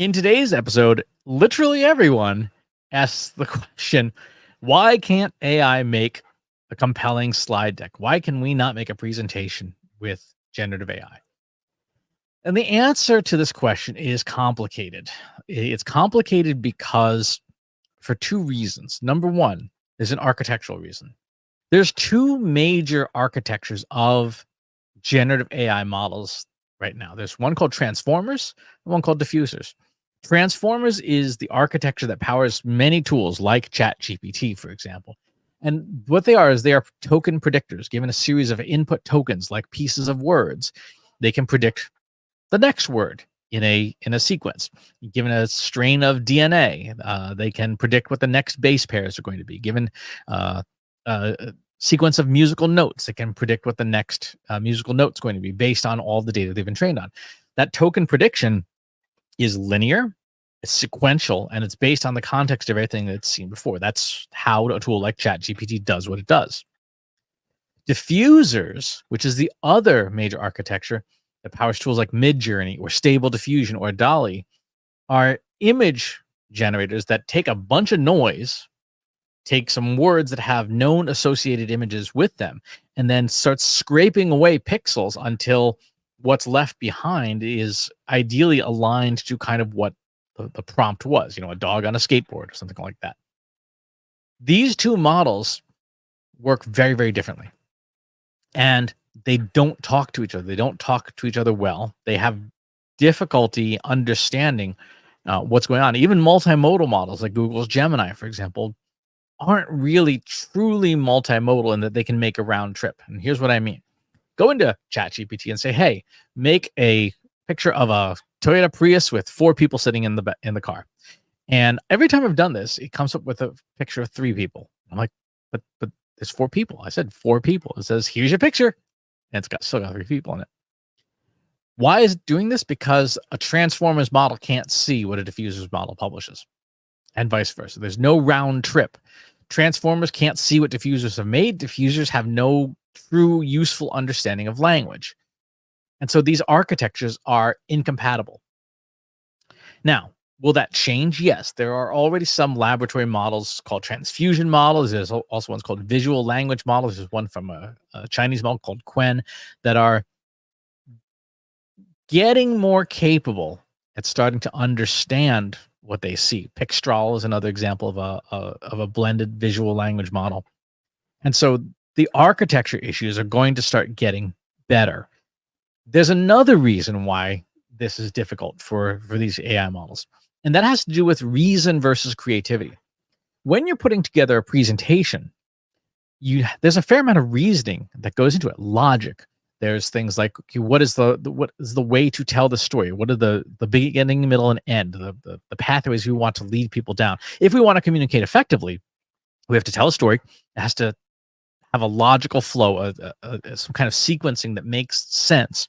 In today's episode, literally everyone asks the question, why can't AI make a compelling slide deck? Why can we not make a presentation with generative AI? And the answer to this question is complicated. It's complicated because for two reasons. Number one is an architectural reason. There's two major architectures of generative AI models right now. There's one called transformers and one called diffusers. Transformers is the architecture that powers many tools like ChatGPT, for example. And what they are token predictors. Given a series of input tokens like pieces of words, they can predict the next word in a sequence. Given a strain of DNA, they can predict what the next base pairs are going to be. Given a sequence of musical notes, it can predict what the next musical note is going to be based on all the data they've been trained on. That token prediction is linear, it's sequential, and it's based on the context of everything that's seen before. That's how a tool like ChatGPT does what it does. Diffusers, which is the other major architecture that powers tools like Midjourney or Stable Diffusion or DALL-E, are image generators that take a bunch of noise, take some words that have known associated images with them, and then start scraping away pixels until what's left behind is ideally aligned to kind of what the prompt was, a dog on a skateboard or something like that. These two models work very, very differently. And they don't talk to each other. They don't talk to each other well. They have difficulty understanding what's going on. Even multimodal models like Google's Gemini, for example, aren't really truly multimodal in that they can make a round trip. And here's what I mean. Go into ChatGPT and say, hey, make a picture of a Toyota Prius with 4 people sitting in the car. And every time I've done this, it comes up with a picture of 3 people. I'm like, but there's 4 people. I said 4 people. It says, here's your picture. And it's still got 3 people in it. Why is it doing this? Because a Transformers model can't see what a Diffusers model publishes, and vice versa. There's no round trip. Transformers can't see what diffusers have made. Diffusers have no true useful understanding of language. And so these architectures are incompatible. Now, will that change? Yes. There are already some laboratory models called transfusion models. There's also ones called visual language models. There's one from a Chinese model called Qwen that are getting more capable at starting to understand what they see. Pixtral is another example of a blended visual language model. And so the architecture issues are going to start getting better. There's another reason why this is difficult for these AI models, and that has to do with reason versus creativity. When you're putting together a presentation, there's a fair amount of reasoning that goes into it, logic. There's things like, okay, what is the way to tell the story? What are the beginning, middle, and end, the pathways we want to lead people down? If we want to communicate effectively, we have to tell a story. It has to have a logical flow, some kind of sequencing that makes sense.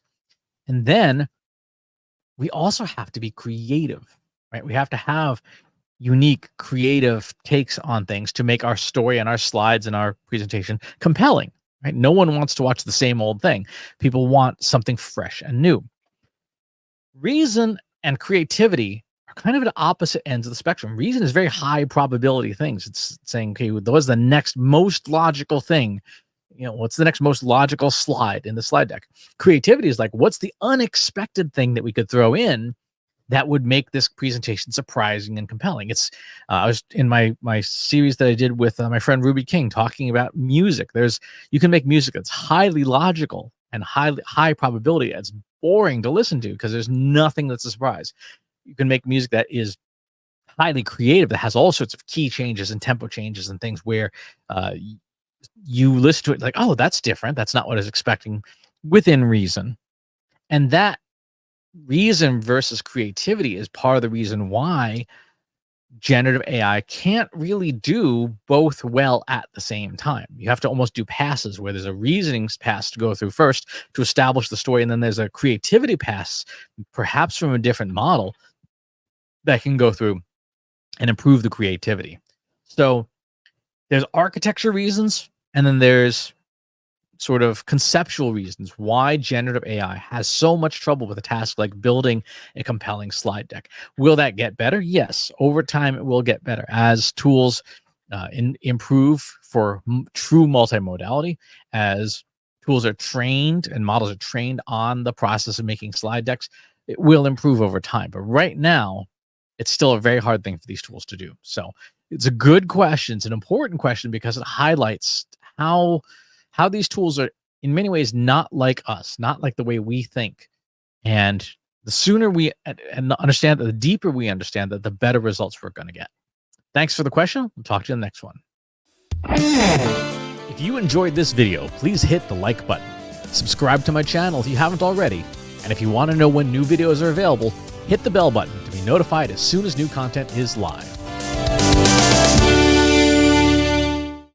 And then we also have to be creative, right? We have to have unique, creative takes on things to make our story and our slides and our presentation compelling. Right? No one wants to watch the same old thing. People want something fresh and new. Reason and creativity are kind of at opposite ends of the spectrum. Reason is very high probability things. It's saying, okay, what's the next most logical thing? What's the next most logical slide in the slide deck? Creativity is like, what's the unexpected thing that we could throw in that would make this presentation surprising and compelling? I was in my series that I did with my friend Ruby King talking about music. You can make music that's highly logical and high probability. It's boring to listen to because there's nothing that's a surprise. You can make music that is highly creative, that has all sorts of key changes and tempo changes and things where you listen to it like, oh, that's different. That's not what I was expecting, within reason. And that reason versus creativity is part of the reason why generative AI can't really do both well at the same time. You have to almost do passes where there's a reasoning pass to go through first to establish the story, and then there's a creativity pass, perhaps from a different model, that can go through and improve the creativity. So there's architecture reasons, and then there's sort of conceptual reasons why generative AI has so much trouble with a task like building a compelling slide deck. Will that get better? Yes. Over time, it will get better as tools improve for true multimodality, as tools are trained and models are trained on the process of making slide decks. It will improve over time. But right now, it's still a very hard thing for these tools to do. So it's a good question. It's an important question because it highlights how these tools are in many ways not like us, not like the way we think. And the sooner we understand that, the deeper we understand that, the better results we're going to get. Thanks for the question. We'll talk to you in the next one. If you enjoyed this video, please hit the like button. Subscribe to my channel if you haven't already. And if you want to know when new videos are available, hit the bell button to be notified as soon as new content is live.